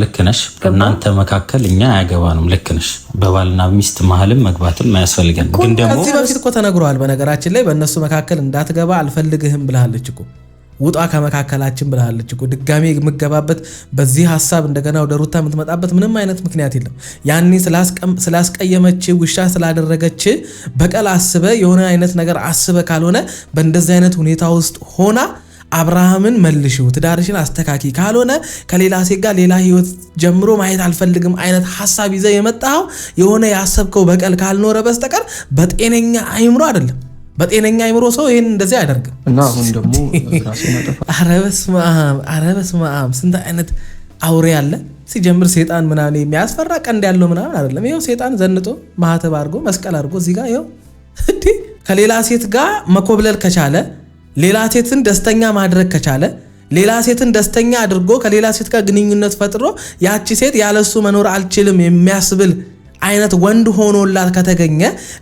ልክ ነሽ። እናንተ መካከል እኛ አያገባንም። ልክ ነሽ። በባልና ሚስት መሀልም መግባትም አያስፈልገን። ግን ደግሞ ከዚህ በፊት እኮ ተነግሯል። በነገራችን ላይ በእነሱ መካከል እንዳትገባ አልፈልግህም ብላለች እኮ ውጣ ከመካከላችን ብላለች እኮ። ድጋሚ የምገባበት በዚህ ሐሳብ እንደገና ወደ ሩታ የምትመጣበት ምንም አይነት ምክንያት የለም። ያኔ ስላስቀየመች ውሻ ስላደረገች በቀል አስበ የሆነ አይነት ነገር አስበ ካልሆነ በእንደዚህ አይነት ሁኔታ ውስጥ ሆና አብርሃምን መልሽው ትዳርሽን አስተካኪ ካልሆነ ከሌላ ሴት ጋር ሌላ ህይወት ጀምሮ ማየት አልፈልግም አይነት ሐሳብ ይዘ የመጣው የሆነ ያሰብከው በቀል ካልኖረ በስተቀር በጤነኛ አይምሮ አይደለም። በጤነኛ አይምሮ ሰው ይሄን እንደዚህ አያደርግም። እና አሁን ደግሞ ራስን አጠፋ። ኧረ በስመ አብ ስንት አይነት አውሬ አለ። ሲጀምር ሴጣን ምናምን የሚያስፈራ ቀንድ ያለው ምናምን አይደለም። ይሄው ሴጣን ዘንጦ ማህተብ አድርጎ መስቀል አድርጎ እዚህ ጋር ይሄው እንዴ ከሌላ ሴት ጋር መኮብለል ከቻለ ሌላ ሴትን ደስተኛ ማድረግ ከቻለ ሌላ ሴትን ደስተኛ አድርጎ ከሌላ ሴት ጋር ግንኙነት ፈጥሮ ያቺ ሴት ያለሱ መኖር አልችልም የሚያስብል አይነት ወንድ ሆኖላት ከተገኘ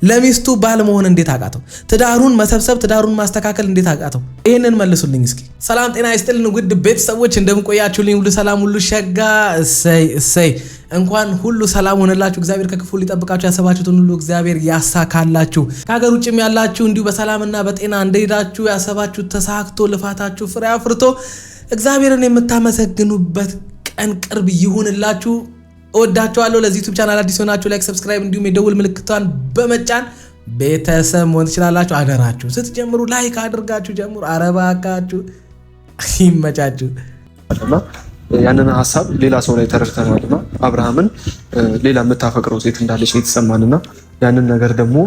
ለሚስቱ ባል መሆን እንዴት አቃተው? ትዳሩን መሰብሰብ ትዳሩን ማስተካከል እንዴት አቃተው? ይሄንን መልሱልኝ እስኪ። ሰላም ጤና ይስጥልን ውድ ቤተሰቦች እንደምቆያችሁልኝ ሁሉ ሰላም ሁሉ ሸጋ እሰይ እንኳን ሁሉ ሰላም ሆነላችሁ። እግዚአብሔር ከክፉ ሊጠብቃችሁ ያሰባችሁትን ሁሉ እግዚአብሔር ያሳካላችሁ። ከሀገር ውጭም ያላችሁ እንዲሁ በሰላምና በጤና እንደሄዳችሁ ያሰባችሁ ተሳክቶ ልፋታችሁ ፍሬ አፍርቶ እግዚአብሔርን የምታመሰግኑበት ቀን ቅርብ ይሁንላችሁ። እወዳችኋለሁ። ለዚህ ዩቲዩብ ቻናል አዲስ ሆናችሁ ላይክ፣ ሰብስክራይብ እንዲሁም የደውል ምልክቷን በመጫን ቤተሰብ መሆን ትችላላችሁ። አደራችሁ ስትጀምሩ ላይክ አድርጋችሁ ጀምሩ። አረባካችሁ ይመቻችሁ። ያንን ሐሳብ ሌላ ሰው ላይ ተረድተናልና አብርሃምን ሌላ የምታፈቅረው ሴት እንዳለች የተሰማንና ያንን ነገር ደግሞ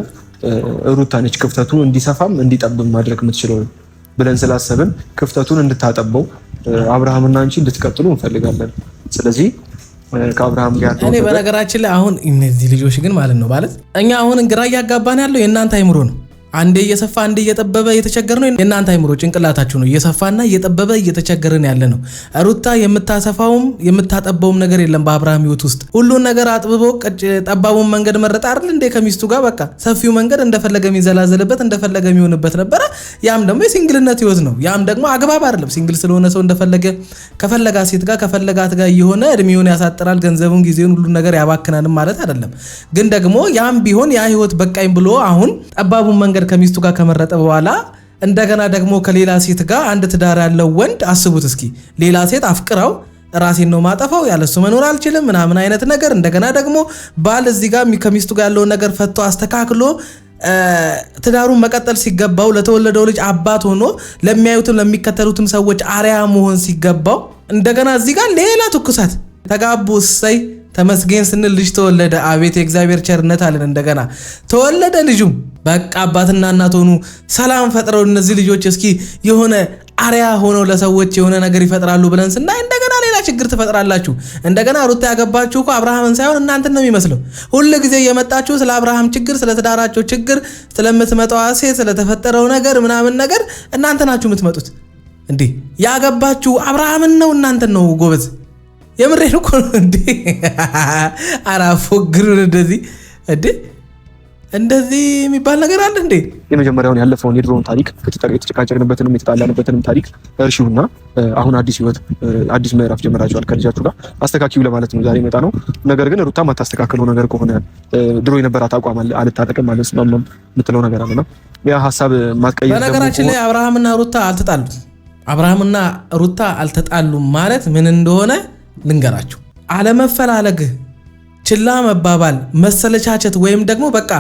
ሩታ ነች ክፍተቱ እንዲሰፋም እንዲጠብም ማድረግ የምትችለው ብለን ስላሰብን ክፍተቱን እንድታጠበው አብርሃምና አንቺ እንድትቀጥሉ እንፈልጋለን። ስለዚህ ከአብርሃም ጋር እኔ በነገራችን ላይ አሁን እነዚህ ልጆች ግን ማለት ነው እኛ አሁን ግራ እያጋባን ያለው የእናንተ አይምሮ ነው። አንዴ እየሰፋ አንዴ እየጠበበ እየተቸገረ ነው። የእናንተ አይምሮ ጭንቅላታችሁ ነው እየሰፋና እየጠበበ እየተቸገረን ያለ ነው። ሩታ የምታሰፋውም የምታጠበውም ነገር የለም በአብርሃም ህይወት ውስጥ። ሁሉን ነገር አጥብቦ ጠባቡን መንገድ መረጣ አይደል እንዴ ከሚስቱ ጋር በቃ ሰፊው መንገድ እንደፈለገ የሚዘላዘልበት እንደፈለገ የሚሆንበት ነበረ። ያም ደግሞ የሲንግልነት ህይወት ነው። ያም ደግሞ አግባብ አይደለም። ሲንግል ስለሆነ ሰው እንደፈለገ ከፈለጋ ሴት ጋር ከፈለጋት ጋር የሆነ እድሜውን ያሳጥራል፣ ገንዘቡን፣ ጊዜውን፣ ሁሉ ነገር ያባክናል ማለት አይደለም። ግን ደግሞ ያም ቢሆን ያ ህይወት በቃኝ ብሎ አሁን ጠባቡን መንገድ ከሚስቱ ጋር ከመረጠ በኋላ እንደገና ደግሞ ከሌላ ሴት ጋር አንድ ትዳር ያለው ወንድ አስቡት እስኪ ሌላ ሴት አፍቅራው ራሴን ነው ማጠፋው ያለሱ መኖር አልችልም ምናምን አይነት ነገር እንደገና ደግሞ ባል እዚህ ጋር ከሚስቱ ጋር ያለውን ነገር ፈቶ አስተካክሎ ትዳሩን መቀጠል ሲገባው ለተወለደው ልጅ አባት ሆኖ ለሚያዩትም ለሚከተሉትም ሰዎች አርያ መሆን ሲገባው እንደገና እዚህ ጋር ሌላ ትኩሳት ተጋቡ። እሰይ ተመስገን ስንል ልጅ ተወለደ። አቤት የእግዚአብሔር ቸርነት አለን። እንደገና ተወለደ ልጁም በቃ አባትና እናት ሆኑ ሰላም ፈጥረው እነዚህ ልጆች እስኪ የሆነ አርያ ሆነው ለሰዎች የሆነ ነገር ይፈጥራሉ ብለን ስናይ እንደገና ሌላ ችግር ትፈጥራላችሁ። እንደገና ሩታ ያገባችሁ እኮ አብርሃምን ሳይሆን እናንተን ነው የሚመስለው። ሁሉ ጊዜ የመጣችሁ ስለ አብርሃም ችግር፣ ስለ ትዳራቸው ችግር፣ ስለምትመጣው ሴት፣ ስለተፈጠረው ነገር ምናምን ነገር እናንተ ናችሁ የምትመጡት። እንዴ ያገባችሁ አብርሃምን ነው እናንተን ነው ጎበዝ። የምሬን እኮ ነው እንዴ አራፎግሩን እንደዚህ የሚባል ነገር አለ እንዴ? የመጀመሪያውን ያለፈውን የድሮውን ታሪክ የተጨቃጨቅንበትንም የተጣላንበትንም ታሪክ እርሺውና አሁን አዲስ ህይወት አዲስ ምዕራፍ ጀምራችኋል ከልጃችሁ ጋር አስተካክዩ ለማለት ነው ዛሬ መጣ ነው። ነገር ግን ሩታ ማታስተካክለው ነገር ከሆነ ድሮ የነበራት አቋም አልታጠቅም ማለት ነው የምትለው ነገር አለና ያ ሐሳብ ማስቀየር በነገራችን ላይ አብርሃምና ሩታ አልተጣሉም ማለት ምን እንደሆነ ልንገራችሁ። አለመፈላለግ፣ ችላ መባባል፣ መሰለቻቸት ወይም ደግሞ በቃ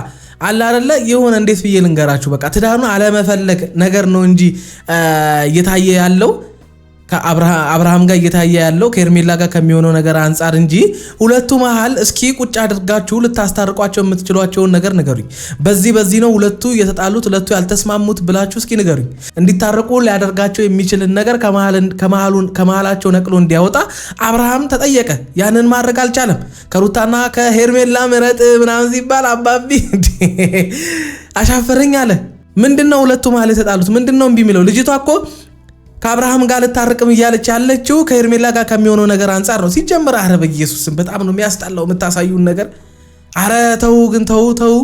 አለ አይደለ የሆነ እንዴት ብዬ ልንገራችሁ በቃ ትዳሩን አለመፈለግ ነገር ነው እንጂ እየታየ ያለው ከአብርሃም ጋር እየታየ ያለው ከኤርሜላ ጋር ከሚሆነው ነገር አንፃር እንጂ ሁለቱ መሃል እስኪ ቁጭ አድርጋችሁ ልታስታርቋቸው የምትችሏቸውን ነገር ንገሩኝ። በዚህ ነው ሁለቱ የተጣሉት ሁለቱ ያልተስማሙት ብላችሁ እስኪ ንገሩኝ። እንዲታረቁ ሊያደርጋቸው የሚችልን ነገር ከመሃላቸው ነቅሎ እንዲያወጣ አብርሃም ተጠየቀ። ያንን ማድረግ አልቻለም። ከሩታና ከሄርሜላ ምረጥ ምናምን ሲባል አባቢ አሻፈረኝ አለ። ምንድነው ሁለቱ መሃል የተጣሉት? ምንድነው እምቢ የሚለው? ልጅቷ እኮ ከአብርሃም ጋር ልታርቅም እያለች ያለችው ከሄርሜላ ጋር ከሚሆነው ነገር አንፃር ነው። ሲጀምር አረ በኢየሱስም በጣም ነው የሚያስጠላው የምታሳዩን ነገር። አረ ተው ግን ተው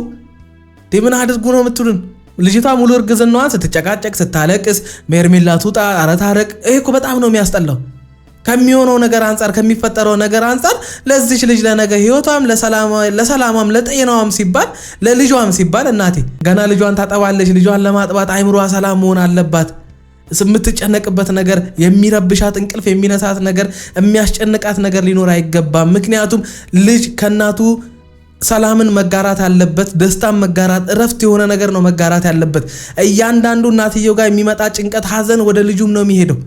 ምን አድርጉ ነው የምትሉን? ልጅቷ ሙሉ እርግዝናዋን ስትጨቃጨቅ ስታለቅስ ሄርሜላ ትውጣ አረ ታረቅ። ይሄ እኮ በጣም ነው የሚያስጠላው። ከሚሆነው ነገር አንፃር ከሚፈጠረው ነገር አንፃር ለዚች ልጅ ለነገ ህይወቷም ለሰላሟም ለጤናዋም ሲባል ለልጇም ሲባል እናቴ ገና ልጇን ታጠባለች። ልጇን ለማጥባት አይምሮዋ ሰላም መሆን አለባት። የምትጨነቅበት ነገር የሚረብሻት እንቅልፍ የሚነሳት ነገር የሚያስጨንቃት ነገር ሊኖር አይገባም። ምክንያቱም ልጅ ከናቱ ሰላምን መጋራት አለበት። ደስታን መጋራት እረፍት የሆነ ነገር ነው መጋራት ያለበት። እያንዳንዱ እናትየው ጋር የሚመጣ ጭንቀት ሐዘን ወደ ልጁም ነው የሚሄደው።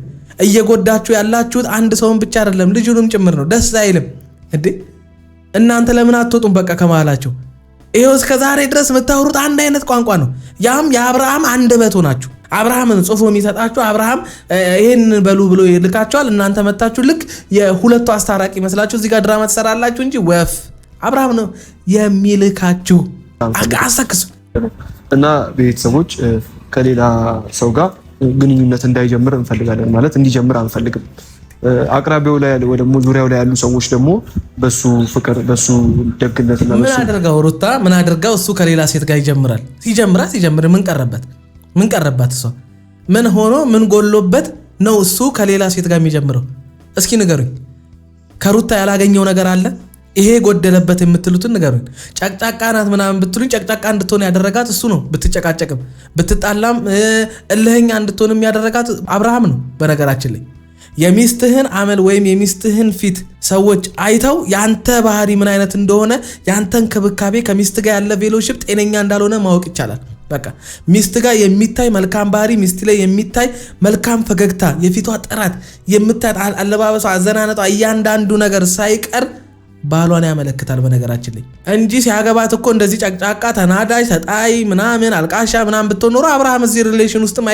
እየጎዳችሁ ያላችሁት አንድ ሰውን ብቻ አይደለም ልጁንም ጭምር ነው። ደስ አይልም እንዴ? እናንተ ለምን አትወጡም? በቃ ከመሃላችሁ ይሄው እስከ ዛሬ ድረስ የምታወሩት አንድ አይነት ቋንቋ ነው። ያም የአብርሃም አንደበት ሆናችሁ አብርሃምን ጽፎ የሚሰጣችሁ አብርሃም ይሄን በሉ ብሎ ይልካችኋል። እናንተ መታችሁ ልክ የሁለቱ አስታራቂ መስላችሁ እዚህ ጋር ድራማ ትሰራላችሁ እንጂ ወፍ አብርሃም ነው የሚልካችሁ። አሰክሱ እና ቤተሰቦች ከሌላ ሰው ጋር ግንኙነት እንዳይጀምር እንፈልጋለን። ማለት እንዲጀምር አንፈልግም። አቅራቢው ላይ ወይ ደግሞ ዙሪያው ላይ ያሉ ሰዎች ደግሞ በሱ ፍቅር በሱ ደግነትና ምን አድርጋው ሩታ ምን አድርጋው እሱ ከሌላ ሴት ጋር ይጀምራል? ሲጀምር ምን ቀረባት? እሷ ምን ሆኖ ምን ጎሎበት ነው እሱ ከሌላ ሴት ጋር የሚጀምረው? እስኪ ንገሩኝ። ከሩታ ያላገኘው ነገር አለ? ይሄ ጎደለበት የምትሉትን ንገሩኝ። ጨቅጫቃ ናት ምናምን ብትሉኝ ጨቅጫቃ እንድትሆን ያደረጋት እሱ ነው። ብትጨቃጨቅም ብትጣላም እልህኛ እንድትሆንም ያደረጋት አብርሃም ነው። በነገራችን ላይ የሚስትህን አመል ወይም የሚስትህን ፊት ሰዎች አይተው ያንተ ባህሪ ምን አይነት እንደሆነ ያንተን ክብካቤ ከሚስት ጋር ያለ ፌሎሺፕ ጤነኛ እንዳልሆነ ማወቅ ይቻላል። በቃ ሚስት ጋር የሚታይ መልካም ባህሪ፣ ሚስት ላይ የሚታይ መልካም ፈገግታ፣ የፊቷ ጥራት፣ የምታይ አለባበሷ፣ አዘናነጧ እያንዳንዱ ነገር ሳይቀር ባሏን ያመለክታል። በነገራችን ላይ እንጂ ሲያገባት እኮ እንደዚህ ጨቅጫቃ ተናዳጅ ተጣይ ምናምን አልቃሻ ምናምን ብትሆን ኖሮ አብርሃም እዚህ ሪሌሽን ውስጥም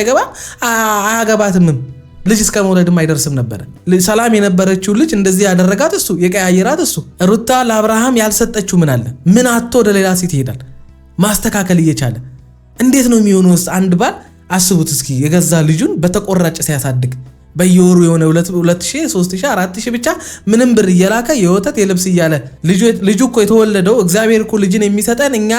አያገባትምም። ልጅ እስከ መውለድም አይደርስም ነበር። ሰላም የነበረችው ልጅ እንደዚህ ያደረጋት እሱ፣ የቀያየራት እሱ። ሩታ ለአብርሃም ያልሰጠችው ምን አለ? ምን አጥቶ ወደ ሌላ ሴት ይሄዳል? ማስተካከል እየቻለ እንዴት ነው የሚሆነው? ውስጥ አንድ ባል አስቡት እስኪ የገዛ ልጁን በተቆራጭ ሲያሳድግ በየወሩ የሆነ 2000 3000 4000 ብቻ ምንም ብር እየላከ የወተት የልብስ እያለ ልጁ እኮ የተወለደው እግዚአብሔር እኮ ልጅን የሚሰጠን እኛ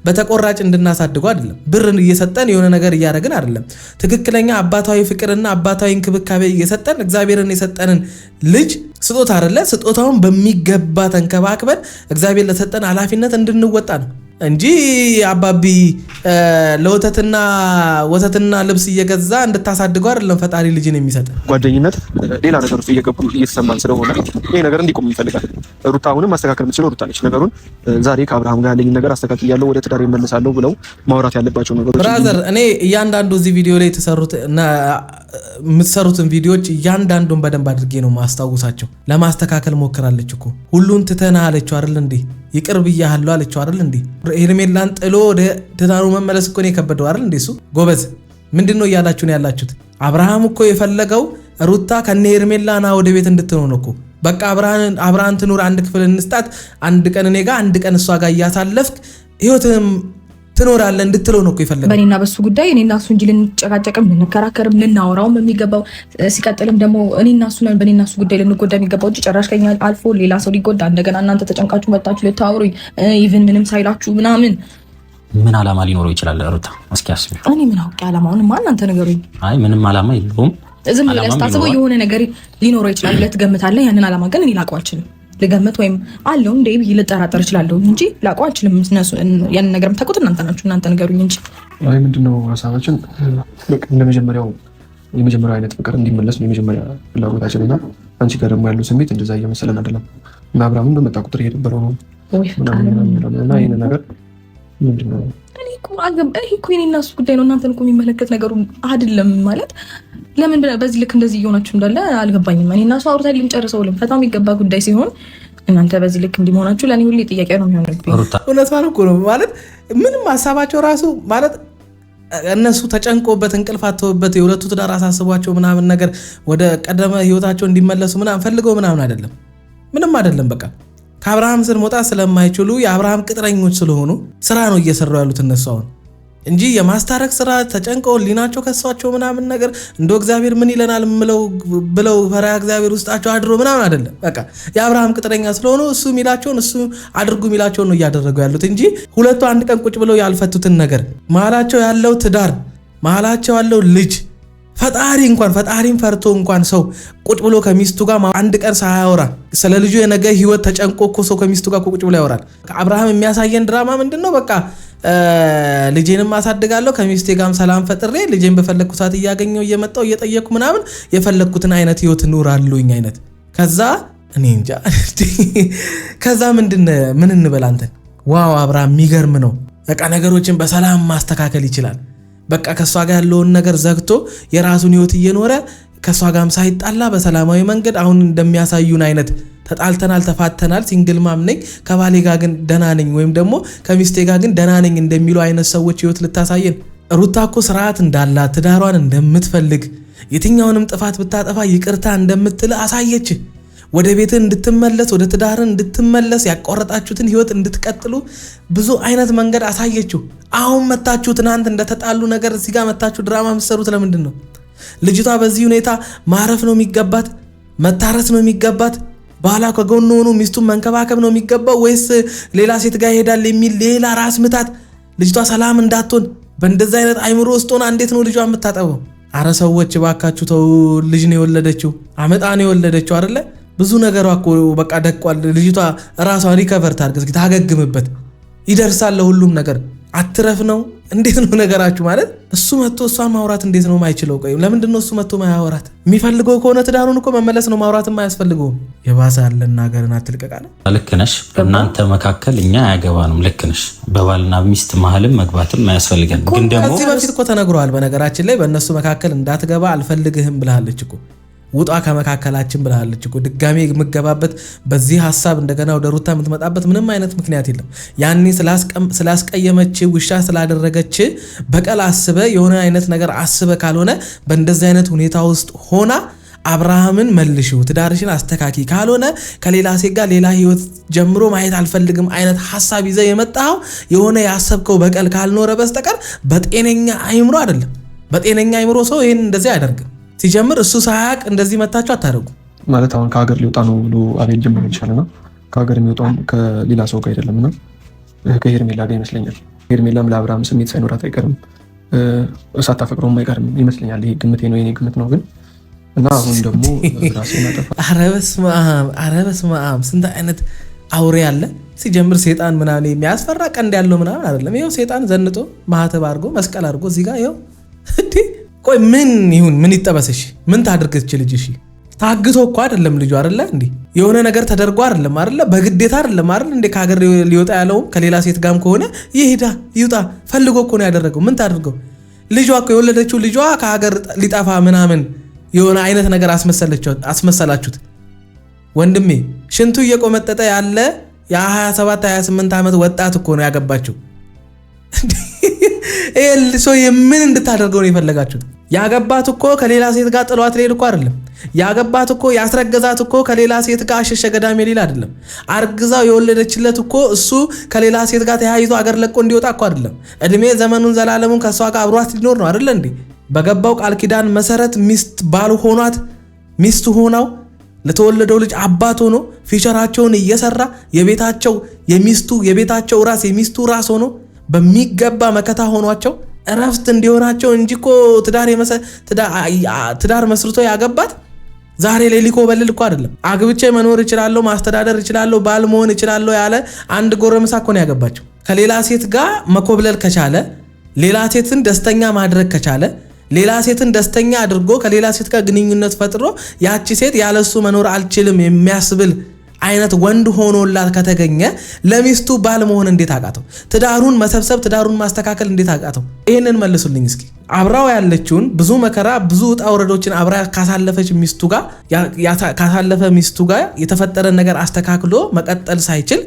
በተቆራጭ እንድናሳድገው አይደለም። ብርን እየሰጠን የሆነ ነገር እያደረግን አይደለም። ትክክለኛ አባታዊ ፍቅርና አባታዊ እንክብካቤ እየሰጠን እግዚአብሔርን የሰጠንን ልጅ ስጦታ አይደለ? ስጦታውን በሚገባ ተንከባክበን እግዚአብሔር ለሰጠን ኃላፊነት እንድንወጣ ነው እንጂ አባቢ ለወተትና ወተትና ልብስ እየገዛ እንድታሳድገው አይደለም ፈጣሪ ልጅን የሚሰጥ። ጓደኝነት ሌላ ነገር ውስጥ እየገቡ እየተሰማን ስለሆነ ይሄ ነገር እንዲቆም ይፈልጋል። ሩታ አሁንም ማስተካከል የምትችለው ሩታ ነች። ነገሩን ዛሬ ከአብርሃም ጋር ያለኝ ነገር አስተካክያለሁ ወደ ትዳር እመለሳለሁ ብለው ማውራት ያለባቸው ነገሮች። ብራዘር እኔ እያንዳንዱ እዚህ ቪዲዮ ላይ የምትሰሩትን ቪዲዮዎች እያንዳንዱን በደንብ አድርጌ ነው ማስታወሳቸው። ለማስተካከል ሞክራለች እኮ ሁሉን ትተና አለችው አይደል እንዴ? ይቅር ብያለሁ አለችው አይደል እንዴ? ሄርሜላን ጥሎ ወደ ትዳሩ መመለስ እኮ ነው የከበደው አይደል እንዴ? እሱ ጎበዝ ምንድነው እያላችሁ ነው ያላችሁት? አብርሃም እኮ የፈለገው ሩታ ከነ ሄርሜላና ወደ ቤት እንድትኖር ነው እኮ። በቃ አብርሃም ትኑር፣ አንድ ክፍል እንስጣት፣ አንድ ቀን እኔ ጋር አንድ ቀን እሷ ጋር እያሳለፍክ ህይወትም ትኖራለህ እንድትለው ነው እኮ የፈለገው። በእኔና በሱ ጉዳይ እኔና እሱ እንጂ ልንጨቃጨቅም ልንከራከርም ልናወራውም የሚገባው ሲቀጥልም ደግሞ እኔና እሱ ነን በእኔና እሱ ጉዳይ ልንጎዳ የሚገባው እንጂ ጭራሽ ከኛ አልፎ ሌላ ሰው ሊጎዳ እንደገና እናንተ ተጨንቃችሁ መጣችሁ ልታወሩኝ ኢቭን ምንም ሳይላችሁ ምናምን ምን ዓላማ ሊኖረው ይችላል? ሩታ እስኪ አስቢ። እኔ ምን አውቄ ዓላማውን ማን አንተ ንገሩኝ። አይ ምንም ዓላማ የለውም። ዝም ብለህ ስታስበው የሆነ ነገር ሊኖረው ይችላል ብለህ ትገምታለህ። ያንን ዓላማ ግን እኔ ላውቀው አልችልም። ልገምት ወይም አለው እንዴ ብዬ ልጠራጠር እችላለሁ እንጂ ላውቀው አልችልም። ያንን ነገር የምታውቁት እናንተ ናችሁ። እናንተ ንገሩኝ እንጂ። አይ ምንድነው ሀሳባችን? በቃ የመጀመሪያው አይነት ፍቅር እንዲመለስ ነው የመጀመሪያ ፍላጎታችን እና አንቺ ጋር ደግሞ ያለው ስሜት እንደዛ እየመሰለን አይደለም እና አብርሃምን በመጣ ቁጥር እየደበረው ነው እና ይሄን ነገር ምንድነው እኔ እኮ የኔና እሱ ጉዳይ ነው። እናንተን እኮ የሚመለከት ነገሩ አይደለም ማለት ለምን በዚህ ልክ እንደዚህ እየሆናችሁ እንዳለ አልገባኝም። እኔና እሱ አውርተን ልንጨርሰው ልንፈታ የሚገባ ጉዳይ ሲሆን እናንተ በዚህ ልክ እንዲሆናችሁ ለእኔ ሁሌ ጥያቄ ነው የሚሆንብኝ። እውነቷን እኮ ነው ማለት ምንም ሀሳባቸው ራሱ ማለት እነሱ ተጨንቆበት እንቅልፍ አጥተውበት የሁለቱ ትዳር አሳስቧቸው ምናምን ነገር ወደ ቀደመ ህይወታቸው እንዲመለሱ ምናምን ፈልገው ምናምን አይደለም፣ ምንም አይደለም። በቃ ከአብርሃም ስር መውጣት ስለማይችሉ የአብርሃም ቅጥረኞች ስለሆኑ ስራ ነው እየሰሩ ያሉት እነሱ አሁን እንጂ የማስታረቅ ስራ ተጨንቀው ሊናቸው ከሷቸው ምናምን ነገር እንደው እግዚአብሔር ምን ይለናል ብለው ፈሪሃ እግዚአብሔር ውስጣቸው አድሮ ምናምን አይደለም። በቃ የአብርሃም ቅጥረኛ ስለሆኑ እሱ ሚላቸውን እሱ አድርጉ ሚላቸውን ነው እያደረጉ ያሉት እንጂ ሁለቱ አንድ ቀን ቁጭ ብለው ያልፈቱትን ነገር መሀላቸው ያለው ትዳር መሀላቸው ያለው ልጅ ፈጣሪን ፈርቶ እንኳን ሰው ቁጭ ብሎ ከሚስቱ ጋር አንድ ቀን ሳያወራ ስለ ልጁ የነገ ህይወት ተጨንቆ እኮ ሰው ከሚስቱ ጋር ቁጭ ብሎ ያወራል። አብርሃም የሚያሳየን ድራማ ምንድነው? በቃ ልጄንም አሳድጋለሁ ከሚስቴ ጋርም ሰላም ፈጥሬ ልጄን በፈለኩት ሰዓት እያገኘው እየመጣው እየጠየቅኩ ምናምን የፈለኩትን አይነት ህይወት ኑራለሁኝ አይነት። ከዛ እኔ እንጃ ከዛ ምን እንበል አንተን። ዋው አብርሃም የሚገርም ነው። በቃ ነገሮችን በሰላም ማስተካከል ይችላል። በቃ ከሷ ጋር ያለውን ነገር ዘግቶ የራሱን ህይወት እየኖረ ከሷ ጋርም ሳይጣላ በሰላማዊ መንገድ አሁን እንደሚያሳዩን አይነት ተጣልተናል፣ ተፋተናል፣ ሲንግል ማም ነኝ ከባሌ ጋር ግን ደህና ነኝ ወይም ደግሞ ከሚስቴ ጋር ግን ደህና ነኝ እንደሚሉ አይነት ሰዎች ህይወት ልታሳየን። ሩታ እኮ ስርዓት እንዳላት ትዳሯን እንደምትፈልግ የትኛውንም ጥፋት ብታጠፋ ይቅርታ እንደምትል አሳየች። ወደ ቤትህ እንድትመለስ ወደ ትዳርን እንድትመለስ ያቋረጣችሁትን ህይወት እንድትቀጥሉ ብዙ አይነት መንገድ አሳየችው። አሁን መታችሁ ትናንት እንደተጣሉ ነገር እዚህ ጋር መታችሁ ድራማ የምትሰሩት ለምንድን ነው? ልጅቷ በዚህ ሁኔታ ማረፍ ነው የሚገባት? መታረስ ነው የሚገባት? ባላ ከጎኑ ሆኖ ሚስቱን መንከባከብ ነው የሚገባው ወይስ ሌላ ሴት ጋር ይሄዳል የሚል ሌላ ራስ ምታት? ልጅቷ ሰላም እንዳትሆን በእንደዛ አይነት አይምሮ ውስጥ ሆና እንዴት ነው ልጇ የምታጠበው? አረ ሰዎች ባካችሁ ተው። ልጅ ነው የወለደችው፣ አመጣ ነው የወለደችው አይደለ? ብዙ ነገሯ እኮ በቃ ደቋል። ልጅቷ ራሷን ሪከቨር ታርግ፣ እስኪ ታገግምበት፣ ይደርሳል ሁሉም ነገር። አትረፍ ነው እንዴት ነው ነገራችሁ? ማለት እሱ መጥቶ እሷን ማውራት እንዴት ነው ማይችለው? ቆይ ለምንድን ነው እሱ መጥቶ ማያወራት? የሚፈልገው ከሆነ ትዳሩን እኮ መመለስ ነው፣ ማውራትም አያስፈልገውም። የባሰ ያለን ሀገርን አትልቀቃለ። ልክ ነሽ። እናንተ መካከል እኛ አያገባንም። ልክ ነሽ። በባልና ሚስት መሀልም መግባትም አያስፈልገንም። ግን ደግሞ ከዚህ በፊት እኮ ተነግሯል። በነገራችን ላይ በእነሱ መካከል እንዳትገባ አልፈልግህም ብላለች እኮ። ውጣ ከመካከላችን ብላለች እኮ። ድጋሜ የምገባበት በዚህ ሐሳብ እንደገና ወደ ሩታ የምትመጣበት ምንም አይነት ምክንያት የለም። ያኔ ስላስቀየመች ውሻ ስላደረገች በቀል አስበ የሆነ አይነት ነገር አስበ ካልሆነ በእንደዚህ አይነት ሁኔታ ውስጥ ሆና አብርሃምን መልሽው፣ ትዳርሽን አስተካኪ፣ ካልሆነ ከሌላ ሴት ጋር ሌላ ህይወት ጀምሮ ማየት አልፈልግም አይነት ሐሳብ ይዘ የመጣው የሆነ ያሰብከው በቀል ካልኖረ በስተቀር በጤነኛ አይምሮ አይደለም። በጤነኛ አይምሮ ሰው ይሄን እንደዚህ አያደርግም። ሲጀምር እሱ ሳያቅ እንደዚህ መታችሁ አታደርጉ ማለት። አሁን ከሀገር ሊወጣ ነው ብሎ አቤል ጀምሮ ይችላልና ከሀገር የሚወጣውም ከሌላ ሰው ጋር አይደለምና ከሄርሜላ ጋር ይመስለኛል። ሄርሜላም ለአብርሃም ስሜት ሳይኖራት አይቀርም፣ እሳት ታፈቅረውም አይቀርም ይመስለኛል። ይሄ ግምቴ ነው፣ የኔ ግምት ነው ግን እና አሁን ደግሞ ራሴን አጠፋ። ኧረ በስመ አብ ስንት አይነት አውሬ አለ። ሲጀምር ሴጣን ምናምን የሚያስፈራ ቀንድ ያለው ምናምን አይደለም። ይኸው ሴጣን ዘንጦ ማህተብ አድርጎ መስቀል አድርጎ እዚህ ጋር ይኸው እንዴ። ቆይ ምን ይሁን ምን ይጠበስሽ? ምን ታድርግች ልጅ? እሺ ታግቶ እኮ አይደለም ልጁ አይደለ እንዴ? የሆነ ነገር ተደርጎ አይደለም አይደለ? በግዴታ አይደለም አይደል እንዴ? ከሀገር ሊወጣ ያለው ከሌላ ሴት ጋርም ከሆነ ይውጣ ፈልጎ እኮ ነው ያደረገው። ምን ታድርገው? ልጇ እኮ የወለደችው ልጇ ከሀገር ሊጠፋ ምናምን የሆነ አይነት ነገር አስመሰላችሁት። ወንድሜ ሽንቱ እየቆመጠጠ ያለ የ27 28 ዓመት ወጣት እኮ ነው ያገባችው። ሰው ምን እንድታደርገው ነው የፈለጋችሁት? ያገባት እኮ ከሌላ ሴት ጋር ጥሏት ሊሄድ እኮ አይደለም። ያገባት እኮ ያስረገዛት እኮ ከሌላ ሴት ጋር አሸሸ ገዳሜ ሊል አይደለም። አርግዛው የወለደችለት እኮ እሱ ከሌላ ሴት ጋር ተያይዞ አገር ለቆ እንዲወጣ እኮ አይደለም። እድሜ ዘመኑን ዘላለሙን ከሷ ጋር አብሯት ሊኖር ነው አይደል እንዴ? በገባው ቃል ኪዳን መሰረት ሚስት ባል ሆኗት ሚስት ሆናው ለተወለደው ልጅ አባት ሆኖ ፊቸራቸውን እየሰራ የቤታቸው ራስ የሚስቱ ራስ ሆኖ በሚገባ መከታ ሆኗቸው እረፍት እንዲሆናቸው እንጂ እኮ ትዳር መስርቶ ያገባት ዛሬ ላይ ሊኮበልል እኮ አይደለም። አግብቼ መኖር እችላለሁ፣ ማስተዳደር እችላለሁ፣ ባል መሆን እችላለሁ ያለ አንድ ጎረምሳ እኮ ነው ያገባቸው። ከሌላ ሴት ጋር መኮብለል ከቻለ፣ ሌላ ሴትን ደስተኛ ማድረግ ከቻለ፣ ሌላ ሴትን ደስተኛ አድርጎ ከሌላ ሴት ጋር ግንኙነት ፈጥሮ ያቺ ሴት ያለሱ መኖር አልችልም የሚያስብል አይነት ወንድ ሆኖላት ከተገኘ ለሚስቱ ባል መሆን እንዴት አቃተው? ትዳሩን መሰብሰብ ትዳሩን ማስተካከል እንዴት አቃተው? ይሄንን መልሱልኝ እስኪ። አብራው ያለችውን ብዙ መከራ ብዙ ውጣ ውረዶችን አብራ ካሳለፈ ሚስቱ ጋር የተፈጠረ ነገር አስተካክሎ መቀጠል ሳይችል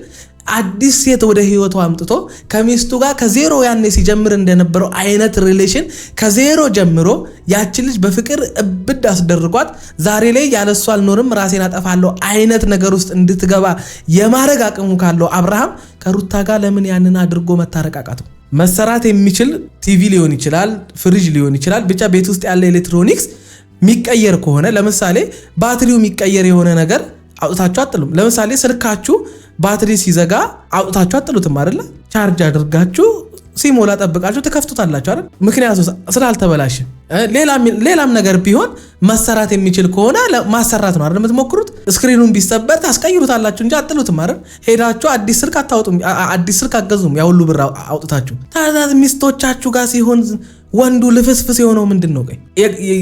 አዲስ ሴት ወደ ህይወቱ አምጥቶ ከሚስቱ ጋር ከዜሮ ያኔ ሲጀምር እንደነበረው አይነት ሪሌሽን ከዜሮ ጀምሮ ያቺ ልጅ በፍቅር እብድ አስደርጓት ዛሬ ላይ ያለሷ አልኖርም ራሴን አጠፋለሁ አይነት ነገር ውስጥ እንድትገባ የማረግ አቅሙ ካለው አብርሃም ከሩታ ጋር ለምን ያንን አድርጎ መታረቃቃቱ? መሰራት የሚችል ቲቪ ሊሆን ይችላል፣ ፍሪጅ ሊሆን ይችላል፣ ብቻ ቤት ውስጥ ያለ ኤሌክትሮኒክስ የሚቀየር ከሆነ ለምሳሌ ባትሪው የሚቀየር የሆነ ነገር አውጥታችሁ አጥሉም። ለምሳሌ ስልካችሁ ባትሪ ሲዘጋ አውጥታችሁ አጥሉትም አይደለ? ቻርጅ አድርጋችሁ ሲሞላ ጠብቃችሁ ትከፍቱታላችሁ አይደል? ምክንያቱ ስላልተበላሸ ሌላም ነገር ቢሆን መሰራት የሚችል ከሆነ ማሰራት ነው አይደል የምትሞክሩት። ስክሪኑን ቢሰበር ታስቀይሩታላችሁ እንጂ አጥሉትም አይደል? ሄዳችሁ አዲስ ስልክ አታውጡም፣ አዲስ ስልክ አገዙም። ያ ሁሉ ብር አውጥታችሁ ታዲያ ሚስቶቻችሁ ጋር ሲሆን ወንዱ ልፍስፍስ የሆነው ምንድን ነው?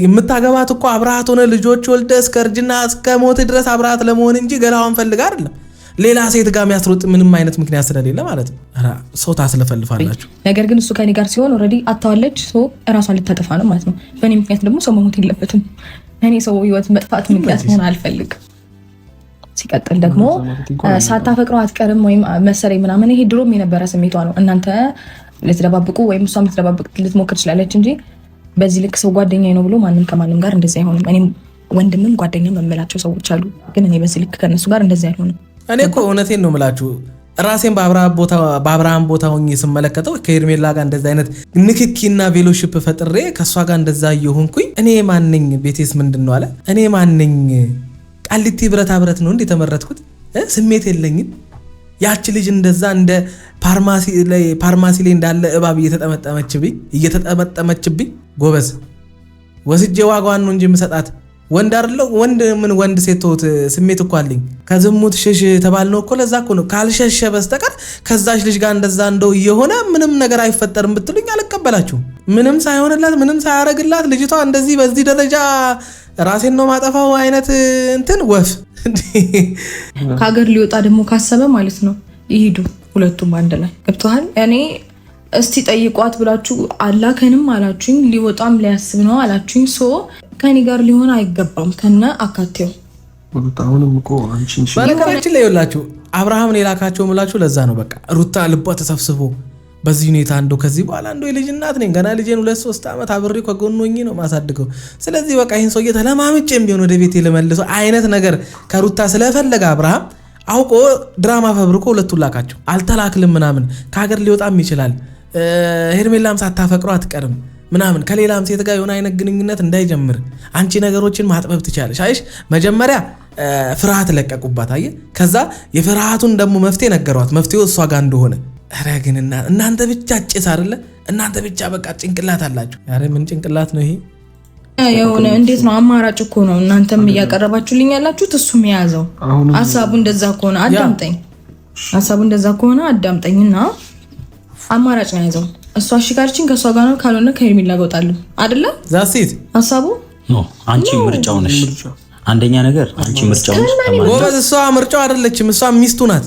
የምታገባት እኮ አብረሃት ሆነ ልጆች ወልደ እስከ እርጅና እስከ ሞት ድረስ አብረሃት ለመሆን እንጂ ገላዋን ፈልጋ አይደለም። ሌላ ሴት ጋር የሚያስሮጥ ምንም አይነት ምክንያት ስለሌለ ማለት ነው። ሰው ታስለፈልፋላችሁ። ነገር ግን እሱ ከኔ ጋር ሲሆን ኦልሬዲ አታዋለች፣ ሰው እራሷን ልታጠፋ ነው ማለት ነው። በእኔ ምክንያት ደግሞ ሰው መሞት የለበትም። እኔ ሰው ህይወት መጥፋት ምክንያት መሆን አልፈልግም። ሲቀጥል ደግሞ ሳታፈቅረው አትቀርም ወይም መሰለኝ ምናምን፣ ይሄ ድሮም የነበረ ስሜቷ ነው። እናንተ ልትደባብቁ ወይም እሷ ልትደባብቅ ልትሞክር ትችላለች እንጂ በዚህ ልክ ሰው ጓደኛዬ ነው ብሎ ማንም ከማንም ጋር እንደዚህ አይሆንም። እኔም ወንድምም ጓደኛ መመላቸው ሰዎች አሉ፣ ግን እኔ በዚህ ልክ ከነሱ ጋር እንደዚህ አይሆንም። እኔ እኮ እውነቴን ነው የምላችሁ ራሴን በአብርሃም ቦታ ሆኜ ስመለከተው ከሄርሜላ ጋር እንደዚህ አይነት ንክኪና ቬሎሺፕ ፈጥሬ ከእሷ ጋር እንደዛ እየሆንኩኝ እኔ ማንኝ ቤቴስ ምንድን ነው አለ እኔ ማንኝ ቃሊቲ ብረታ ብረት ነው እንዴ ተመረጥኩት? ስሜት የለኝም። ያቺ ልጅ እንደዛ እንደ ፋርማሲ ላይ እንዳለ እባብ እየተጠመጠመችብኝ ጎበዝ ወስጄ ዋጋዋን ነው እንጂ የምሰጣት ወንድ አይደለው። ወንድ ሴቶት ስሜት እኮ አለኝ። ከዝሙት ሽሽ ተባልነው እኮ ለዛ እኮ ነው። ካልሸሸ በስተቀር ከዛች ልጅ ጋር እንደዛ እንደው እየሆነ ምንም ነገር አይፈጠርም ብትሉኝ አልቀበላችሁም። ምንም ሳይሆንላት ምንም ሳያረግላት ልጅቷ እንደዚህ በዚህ ደረጃ ራሴን ነው ማጠፋው አይነት እንትን ወፍ ከሀገር ሊወጣ ደግሞ ካሰበ ማለት ነው ይሄዱ ሁለቱም አንድ ላይ ገብተዋል። እኔ እስቲ ጠይቋት ብላችሁ አላከንም አላችሁኝ። ሊወጣም ሊያስብ ነው አላችሁኝ። ከኔ ጋር ሊሆን አይገባም ከነ አካቴው አሁንም እኮ አንቺን ባለከራችን ላይ ይላችሁ አብርሃምን የላካቸው ምላችሁ ለዛ ነው። በቃ ሩታ ልቧ ተሰብስቦ በዚህ ሁኔታ እንደው ከዚህ በኋላ እንደው የልጅ እናት ነኝ ገና ልጄን 2-3 ዓመት አብሬ ከጎኑ ሆኜ ነው ማሳድገው። ስለዚህ በቃ ይሄን ሰውዬ ተለማምጬም ቢሆን ወደ ቤቴ ለመልሰው አይነት ነገር ከሩታ ስለፈለገ አብርሃም አውቆ ድራማ ፈብርኮ ሁለቱን ላካቸው። አልተላክልም ምናምን ከሀገር ሊወጣም ይችላል። ሄርሜላም ሳታፈቅረው አትቀርም ምናምን ከሌላም ሴት ጋር የሆነ አይነት ግንኙነት እንዳይጀምር አንቺ ነገሮችን ማጥበብ ትቻለሽ። አይሽ መጀመሪያ ፍርሃት ለቀቁባት። አየ ከዛ የፍርሃቱን ደግሞ መፍትሄ ነገሯት። መፍትሄው እሷ ጋር እንደሆነ ኧረ ግን እናንተ ብቻ ጭስ አይደለ እናንተ ብቻ በቃ ጭንቅላት አላችሁ። ኧረ ምን ጭንቅላት ነው ይሄ? የሆነ እንዴት ነው አማራጭ እኮ ነው እናንተም እያቀረባችሁልኝ ያላችሁት። እሱም የያዘው ሐሳቡ እንደዛ ከሆነ አዳምጠኝ፣ ሐሳቡ እንደዛ ከሆነ አዳምጠኝና አማራጭ ነው የያዘው። እሷ አሽጋርችን ከሷ ጋር ነው ካልሆነ ከሄርሜላ ጋር እወጣለሁ አይደለ? ዛሲት ሐሳቡ ኖ አንቺ ምርጫው ነሽ። አንደኛ ነገር አንቺ ምርጫው ነሽ። ጎበዝ እሷ ምርጫው አይደለችም። እሷ ሚስቱ ናት።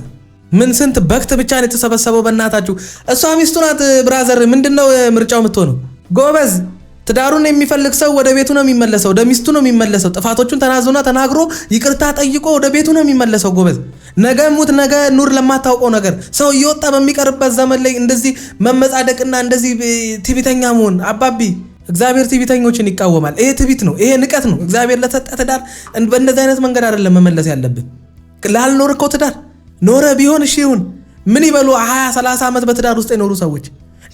ምን ስንት በክት ብቻ ነው የተሰበሰበው በእናታችሁ። እሷ ሚስቱ ናት። ብራዘር ምንድነው ምርጫው የምትሆነው? ጎበዝ ትዳሩን የሚፈልግ ሰው ወደ ቤቱ ነው የሚመለሰው፣ ወደ ሚስቱ ነው የሚመለሰው። ጥፋቶቹን ተናዞና ተናግሮ ይቅርታ ጠይቆ ወደ ቤቱ ነው የሚመለሰው። ጎበዝ ነገ ሙት ነገ ኑር ለማታውቀው ነገር ሰው እየወጣ በሚቀርበት ዘመን ላይ እንደዚህ መመጻደቅና እንደዚህ ትዕቢተኛ መሆን አባቢ እግዚአብሔር ትዕቢተኞችን ይቃወማል። ይሄ ትዕቢት ነው፣ ይሄ ንቀት ነው። እግዚአብሔር ለሰጠ ትዳር በእንደዚህ አይነት መንገድ አይደለም መመለስ ያለብን። ላልኖርከው ትዳር ኖረ ቢሆን እሺ ይሁን። ምን ይበሉ 20-30 ዓመት በትዳር ውስጥ የኖሩ ሰዎች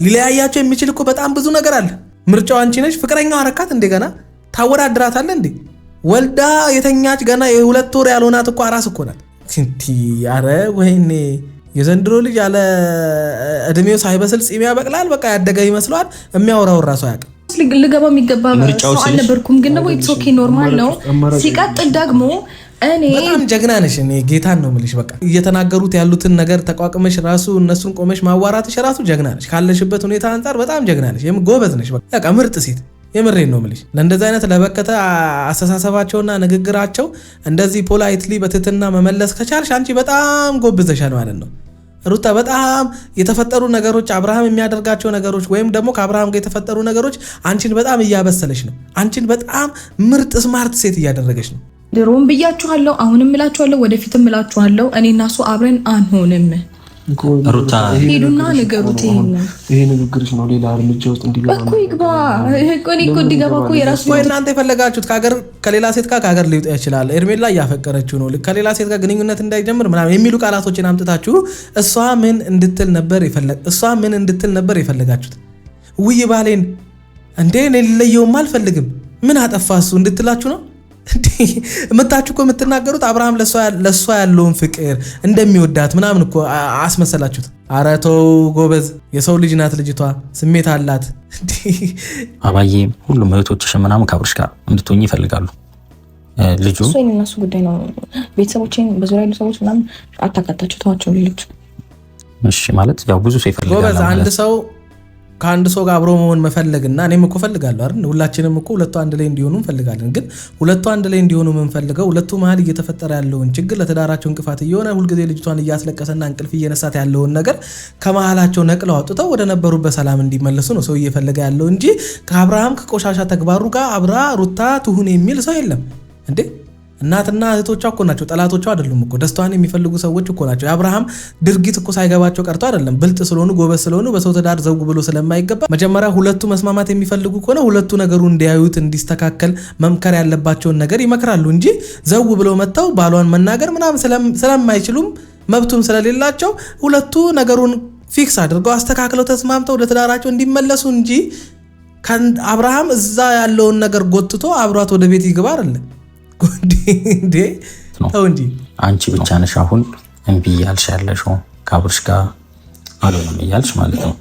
ሊለያያቸው የሚችል እኮ በጣም ብዙ ነገር አለ። ምርጫው አንቺ ነሽ። ፍቅረኛው አረካት እንደገና ታወዳድራታለህ እንዴ? ወልዳ የተኛች ገና የ2 ወር ያልሆናት እኮ አራስ እኮ ናት። ኧረ ወይኔ የዘንድሮ ልጅ ያለ እድሜው ሳይበስል ፂም ያበቅላል። በቃ ያደገ ይመስለዋል። የሚያወራው ራሱ አያውቅም። ልገባ የሚገባ ሰው አልነበርኩም፣ ግን ደግሞ ኢትስ ኦኬ ኖርማል ነው። ሲቀጥል ደግሞ እኔ በጣም ጀግና ነሽ። እኔ ጌታን ነው የምልሽ። በቃ እየተናገሩት ያሉትን ነገር ተቋቁመሽ ራሱ እነሱን ቆመሽ ማዋራትሽ ራሱ ጀግና ነሽ። ካለሽበት ሁኔታ አንጻር በጣም ጀግና ነሽ። ጎበዝ ነሽ። በቃ ምርጥ ሴት። የምሬን ነው የምልሽ። ለእንደዚህ አይነት ለበከተ አስተሳሰባቸውና ንግግራቸው እንደዚህ ፖላይትሊ በትህትና መመለስ ከቻልሽ አንቺ በጣም ጎብዘሻል ማለት ነው። ሩታ በጣም የተፈጠሩ ነገሮች አብርሃም የሚያደርጋቸው ነገሮች ወይም ደግሞ ከአብርሃም ጋር የተፈጠሩ ነገሮች አንቺን በጣም እያበሰለሽ ነው። አንቺን በጣም ምርጥ ስማርት ሴት እያደረገች ነው። ድሮም ብያችኋለሁ፣ አሁንም እላችኋለሁ፣ ወደፊትም እላችኋለሁ። እኔ እና እሱ አብረን አንሆንም። ሩታ ሄዱና ንገሩት። ይሄ ንግግርሽ ነው ሌላ እርምጃ ውስጥ እንዲገባ እኮ ይግባ እኮ እንዲገባ እኮ የራሱ ወይ እናንተ የፈለጋችሁት ከሌላ ሴት ጋር ከሀገር ሊወጣ ይችላል። ኤርሜላ እያፈቀረችው ነው ከሌላ ሴት ጋር ግንኙነት እንዳይጀምር ምናምን የሚሉ ቃላቶችን አምጥታችሁ እሷ ምን እንድትል ነበር የፈለጋችሁት? ውይ ባሌን እንዴ እኔ ልለየውም አልፈልግም ምን አጠፋ እሱ እንድትላችሁ ነው? መታችሁ እኮ የምትናገሩት አብርሃም ለሷ ያለውን ፍቅር እንደሚወዳት ምናምን እኮ አስመሰላችሁት። ኧረ ተው ጎበዝ፣ የሰው ልጅ ናት ልጅቷ፣ ስሜት አላት። አባዬ ሁሉም እህቶችሽ ምናምን ከአብርሽ ጋር እንድትሆኚ ይፈልጋሉ። ልጁ እሱ የእነሱ ጉዳይ ነው። ቤተሰቦቼን በዙሪያ ያሉ ሰዎች ምናምን አታካታቸው፣ ተዋቸው ሌሎች። እሺ ማለት ያው ብዙ ሰው ይፈልጋል። ጎበዝ፣ አንድ ሰው ከአንድ ሰው ጋር አብሮ መሆን መፈለግና እኔም እኮ ፈልጋለሁ አይደል? ሁላችንም እኮ ሁለቱ አንድ ላይ እንዲሆኑ እንፈልጋለን። ግን ሁለቱ አንድ ላይ እንዲሆኑ የምንፈልገው ሁለቱ መሀል እየተፈጠረ ያለውን ችግር ለትዳራቸው እንቅፋት እየሆነ ሁልጊዜ ልጅቷን እያስለቀሰና እንቅልፍ እየነሳት ያለውን ነገር ከመሀላቸው ነቅለው አውጥተው ወደ ነበሩበት ሰላም እንዲመለሱ ነው ሰው እየፈለገ ያለው እንጂ ከአብርሃም ከቆሻሻ ተግባሩ ጋር አብራ ሩታ ትሁን የሚል ሰው የለም እንዴ። እናትና እህቶቿ እኮ ናቸው፣ ጠላቶቿ አይደሉም እኮ። ደስታዋን የሚፈልጉ ሰዎች እኮ ናቸው። የአብርሃም ድርጊት እኮ ሳይገባቸው ቀርቶ አይደለም። ብልጥ ስለሆኑ ጎበዝ ስለሆኑ በሰው ትዳር ዘው ብሎ ስለማይገባ መጀመሪያ ሁለቱ መስማማት የሚፈልጉ ከሆነ ሁለቱ ነገሩ እንዲያዩት እንዲስተካከል መምከር ያለባቸውን ነገር ይመክራሉ እንጂ ዘው ብለው መጥተው ባሏን መናገር ምናምን ስለማይችሉም መብቱም ስለሌላቸው ሁለቱ ነገሩን ፊክስ አድርገው አስተካክለው ተስማምተው ወደ ትዳራቸው እንዲመለሱ እንጂ አብርሃም እዛ ያለውን ነገር ጎትቶ አብሯት ወደ ቤት ይግባ አይደለም እንዴ ነው እንጂ። አንቺ ብቻ ነሽ አሁን እምቢ እያልሽ ያለሽው ከአብርሽ ጋር አልሆነም እያልሽ ማለት ነው።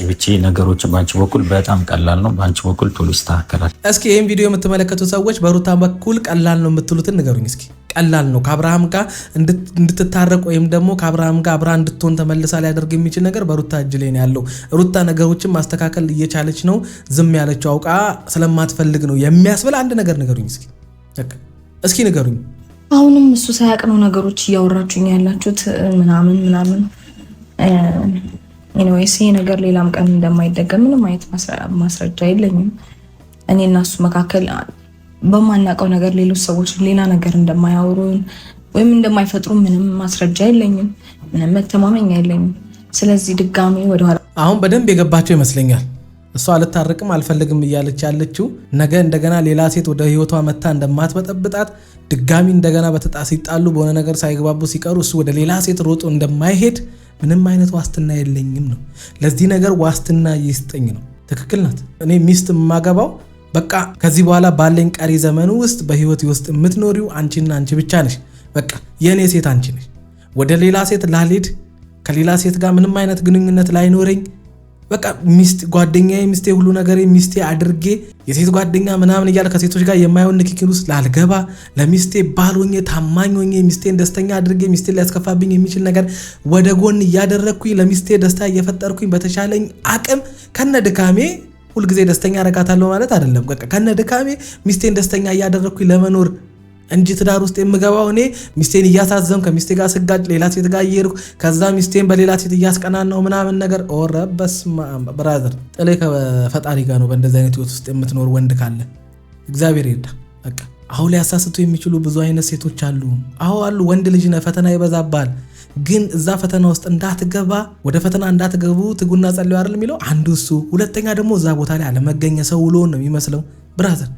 ብቻ ነገሮች በአንቺ በኩል በጣም ቀላል ነው፣ በአንቺ በኩል ቶሎ ይስተካከላል። እስኪ ይህን ቪዲዮ የምትመለከቱ ሰዎች በሩታ በኩል ቀላል ነው የምትሉትን ንገሩኝ እስኪ። ቀላል ነው ከአብርሃም ጋር እንድትታረቅ ወይም ደግሞ ከአብርሃም ጋር አብራ እንድትሆን ተመልሳ ሊያደርግ የሚችል ነገር በሩታ እጅ ላይ ነው ያለው። ሩታ ነገሮችን ማስተካከል እየቻለች ነው፣ ዝም ያለችው አውቃ ስለማትፈልግ ነው የሚያስብል አንድ ነገር ንገሩኝ እስኪ ንገሩኝ። አሁንም እሱ ሳያቅ ነው ነገሮች እያወራችሁኝ ያላችሁት ምናምን ኤኒዌይስ ይሄ ነገር ሌላም ቀን እንደማይደገም ምንም አይነት ማስረጃ የለኝም። እኔ እና እሱ መካከል በማናውቀው ነገር ሌሎች ሰዎች ሌላ ነገር እንደማያወሩን ወይም እንደማይፈጥሩ ምንም ማስረጃ የለኝም፣ ምንም መተማመኛ የለኝም። ስለዚህ ድጋሚ ወደኋላ አሁን በደንብ የገባቸው ይመስለኛል። እሷ አልታረቅም አልፈልግም እያለች ያለችው ነገ እንደገና ሌላ ሴት ወደ ህይወቷ መታ እንደማትበጠብጣት ድጋሚ እንደገና ሲጣሉ በሆነ ነገር ሳይግባቡ ሲቀሩ እሱ ወደ ሌላ ሴት ሮጦ እንደማይሄድ ምንም አይነት ዋስትና የለኝም ነው። ለዚህ ነገር ዋስትና ይስጠኝ ነው። ትክክል ናት። እኔ ሚስት የማገባው በቃ ከዚህ በኋላ ባለኝ ቀሪ ዘመኑ ውስጥ በህይወት ውስጥ የምትኖሪው አንቺና አንቺ ብቻ ነሽ። በቃ የእኔ ሴት አንቺ ነሽ። ወደ ሌላ ሴት ላልሄድ፣ ከሌላ ሴት ጋር ምንም አይነት ግንኙነት ላይኖረኝ፣ በቃ ሚስት ጓደኛዬ ሚስቴ ሁሉ ነገር ሚስቴ አድርጌ የሴት ጓደኛ ምናምን እያለ ከሴቶች ጋር የማይሆን ንክኪን ውስጥ ላልገባ፣ ለሚስቴ ባል ሆኜ ታማኝ ሆኜ ሚስቴን ደስተኛ አድርጌ ሚስቴን ሊያስከፋብኝ የሚችል ነገር ወደ ጎን እያደረግኩኝ ለሚስቴ ደስታ እየፈጠርኩኝ በተሻለኝ አቅም ከነ ድካሜ ሁልጊዜ ደስተኛ አረጋታለሁ ማለት አይደለም። በቃ ከነ ድካሜ ሚስቴን ደስተኛ እያደረግኩኝ ለመኖር እንጂ ትዳር ውስጥ የምገባው እኔ ሚስቴን እያሳዘም ከሚስቴ ጋር ስጋጭ ሌላ ሴት ጋር እየሄድኩ ከዛ ሚስቴን በሌላ ሴት እያስቀናናው ምናምን ነገር ኦረ በስመ አብ ብራዘር፣ ጥሌ ከፈጣሪ ጋር ነው። በእንደዚህ አይነት ህይወት ውስጥ የምትኖር ወንድ ካለ እግዚአብሔር ይርዳ። በቃ አሁን ሊያሳስቱ የሚችሉ ብዙ አይነት ሴቶች አሉ። አሉ። ወንድ ልጅ ነህ፣ ፈተና ይበዛባል። ግን እዛ ፈተና ውስጥ እንዳትገባ፣ ወደ ፈተና እንዳትገቡ ትጉና ጸልዩ አይደል የሚለው አንዱ እሱ። ሁለተኛ ደግሞ እዛ ቦታ ላይ አለመገኘ ሰው ውሎ ነው የሚመስለው ብራዘር።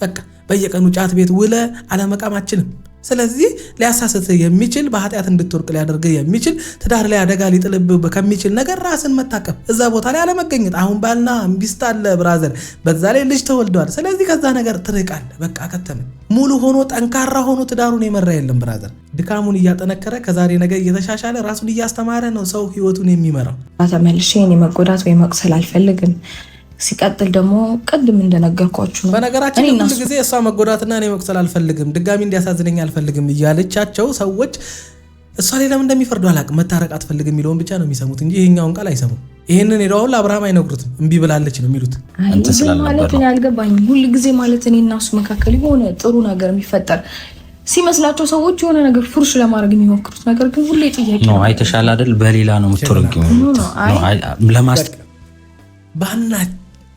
በቃ በየቀኑ ጫት ቤት ውለ አለመቃማችንም። ስለዚህ ሊያሳስት የሚችል በኃጢአት እንድትወርቅ ሊያደርግ የሚችል ትዳር ላይ አደጋ ሊጥልብ ከሚችል ነገር ራስን መታቀብ፣ እዛ ቦታ ላይ አለመገኘት። አሁን ባልና ሚስት አለ ብራዘር፣ በዛ ላይ ልጅ ተወልደዋል። ስለዚህ ከዛ ነገር ትርቃለ። በቃ ከተመ ሙሉ ሆኖ ጠንካራ ሆኖ ትዳሩን የመራ የለም ብራዘር። ድካሙን እያጠነከረ ከዛሬ ነገ እየተሻሻለ ራሱን እያስተማረ ነው ሰው ህይወቱን የሚመራው። ተመልሼ እኔ መጎዳት ወይ መቁሰል አልፈልግም። ሲቀጥል ደግሞ ቅድም እንደነገርኳችሁ ነው። በነገራችን ሁሉ ጊዜ እሷ መጎዳትና እኔ መቁሰል አልፈልግም፣ ድጋሚ እንዲያሳዝነኝ አልፈልግም እያለቻቸው ሰዎች እሷ ላይ ለምን እንደሚፈርዱ አላውቅም። መታረቅ አትፈልግም የሚለውን ብቻ ነው የሚሰሙት እንጂ ይሄኛውን ቃል አይሰሙም። ይሄንን ሄደው ለአብርሃም አይነግሩትም። እምቢ ብላለች ነው የሚሉት። ማለት እኔ አልገባኝም። ሁሉ ጊዜ ማለት እኔ እና እሱ መካከል የሆነ ጥሩ ነገር የሚፈጠር ሲመስላቸው ሰዎች የሆነ ነገር ፉርሽ ለማድረግ የሚሞክሩት ነገር ግን ሁሌ ጥያቄ ነው። አይተሻል አይደል? በሌላ ነው የምትወርጊው ባና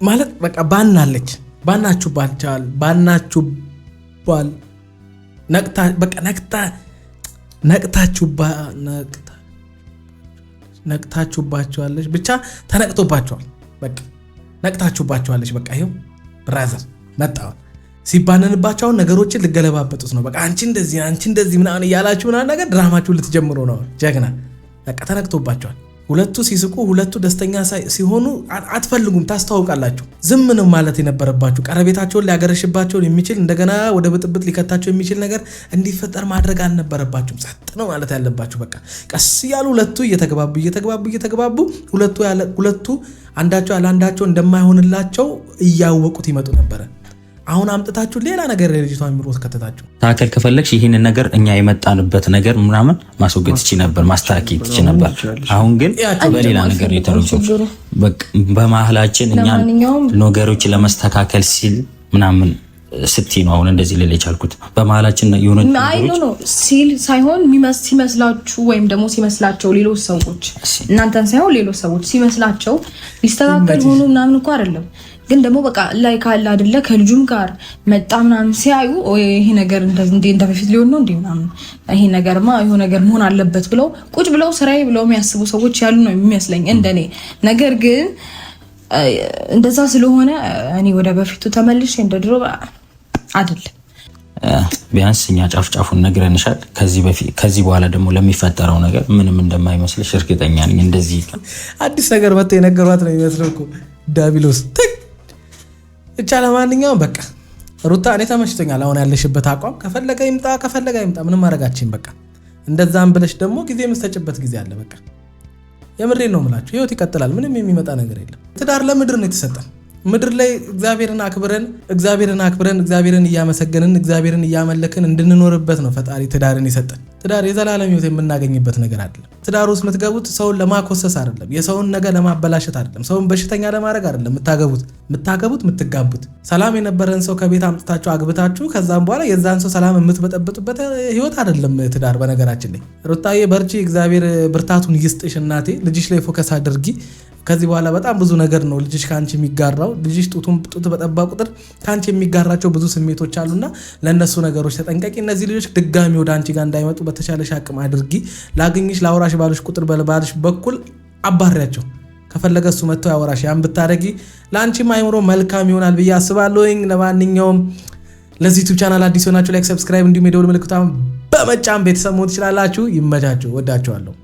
ማለት በቃ ባናለች ባናችሁባቸዋል ባናችሁባል ነቅታ በቃ ነቅታችሁባቸዋለች ብቻ ተነቅቶባቸዋል። በቃ ነቅታችሁባቸዋለች። በቃ ይሄው ብራዘር መጣው ሲባነንባቸው ነገሮችን ልገለባበጡት ነው። በቃ አንቺ እንደዚህ ምናምን እያላችሁ ምናምን ነገር ድራማችሁን ልትጀምሩ ነው። ጀግና በቃ ተነቅቶባቸዋል። ሁለቱ ሲስቁ ሁለቱ ደስተኛ ሲሆኑ አትፈልጉም፣ ታስተዋውቃላችሁ። ዝም ነው ማለት የነበረባችሁ። ቀረቤታቸውን ሊያገረሽባቸውን የሚችል እንደገና ወደ ብጥብጥ ሊከታቸው የሚችል ነገር እንዲፈጠር ማድረግ አልነበረባችሁም። ጸጥ ነው ማለት ያለባችሁ። በቃ ቀስ ያሉ ሁለቱ እየተግባቡ ሁለቱ አንዳቸው ያላንዳቸው እንደማይሆንላቸው እያወቁት ይመጡ ነበረ። አሁን አምጥታችሁ ሌላ ነገር ለልጅቷ የሚሮጥ ከተታችሁ ታከል ከፈለግሽ ይህንን ነገር እኛ የመጣንበት ነገር ምናምን ማስወገድ ትችይ ነበር፣ ማስተካከል ትችይ ነበር። አሁን ግን በሌላ ነገር የተረፈው በቃ በመሀላችን እኛ ነገሮች ለማስተካከል ሲል ምናምን ስትይ ነው አሁን እንደዚህ ልል የቻልኩት። በመሀላችን የሆነ ነው ሲል ሳይሆን ሲመስላችሁ ወይም ደግሞ ሲመስላቸው ሌሎች ሰዎች እናንተን ሳይሆን ሌሎች ሰዎች ሲመስላቸው ሊስተካከል ሆኖ ምናምን እኮ አይደለም። ግን ደግሞ በቃ ላይ ካለ አይደለ ከልጁም ጋር መጣ ምናምን ሲያዩ ይሄ ነገር እንደ በፊት ሊሆን ነው እንዴ ምናምን ይሄ ነገርማ የሆነ ነገር መሆን አለበት ብለው ቁጭ ብለው ስራዬ ብለው የሚያስቡ ሰዎች ያሉ ነው የሚመስለኝ እንደኔ። ነገር ግን እንደዛ ስለሆነ እኔ ወደ በፊቱ ተመልሼ እንደ ድሮ አይደለም። ቢያንስ እኛ ጫፍጫፉን ነግረንሻል። ከዚህ በኋላ ደግሞ ለሚፈጠረው ነገር ምንም እንደማይመስልሽ እርግጠኛ ነኝ። እንደዚህ አዲስ ነገር መጥቶ የነገሯት ነው የሚመስለው እኮ ዳቢሎስ ብቻ። ለማንኛውም በቃ ሩታ እኔ ተመችቶኛል አሁን ያለሽበት አቋም። ከፈለገ ይምጣ ምንም ማድረጋችን በቃ። እንደዛም ብለሽ ደግሞ ጊዜ የምትሰጭበት ጊዜ አለ። በቃ የምሬን ነው የምላችሁ። ህይወት ይቀጥላል። ምንም የሚመጣ ነገር የለም። ትዳር ለምድር ነው የተሰጠን። ምድር ላይ እግዚአብሔርን አክብረን እግዚአብሔርን እያመሰገንን እግዚአብሔርን እያመለክን እንድንኖርበት ነው ፈጣሪ ትዳርን የሰጠን። ትዳር የዘላለም ህይወት የምናገኝበት ነገር አይደለም። ትዳር ውስጥ የምትገቡት ሰውን ለማኮሰስ አይደለም፣ የሰውን ነገር ለማበላሸት አይደለም፣ ሰውን በሽተኛ ለማድረግ አይደለም። የምትጋቡት ሰላም የነበረን ሰው ከቤት አምጥታችሁ አግብታችሁ ከዛም በኋላ የዛን ሰው ሰላም የምትበጠብጡበት ህይወት አይደለም ትዳር። በነገራችን ላይ ሩታዬ በርቺ፣ እግዚአብሔር ብርታቱን ይስጥሽ እናቴ። ልጅሽ ላይ ፎከስ አድርጊ። ከዚህ በኋላ በጣም ብዙ ነገር ነው ልጅሽ ካንቺ የሚጋራው። ልጅሽ ጡት በጠባ ቁጥር ካንቺ የሚጋራቸው ብዙ ስሜቶች አሉና ለነሱ ነገሮች ተጠንቀቂ። እነዚህ ልጆች ድጋሚ ወደ አንቺ ጋር እንዳይመጡ በተቻለሽ አቅም አድርጊ። ላግኝሽ ላውራሽ ባልሽ ቁጥር በባልሽ በኩል አባሪያቸው። ከፈለገ እሱ መጥቶ ያወራሽ። ያን ብታረጊ ለአንቺም አይምሮ መልካም ይሆናል ብዬ አስባለሁኝ። ለማንኛውም ለዚህ ዩቲዩብ ቻናል አዲስ ሆናችሁ ላይክ፣ ሰብስክራይብ እንዲሁም የደወል ምልክቱን በመጫን ቤተሰብ መሆን ትችላላችሁ። ይመቻችሁ። ወዳችኋለሁ።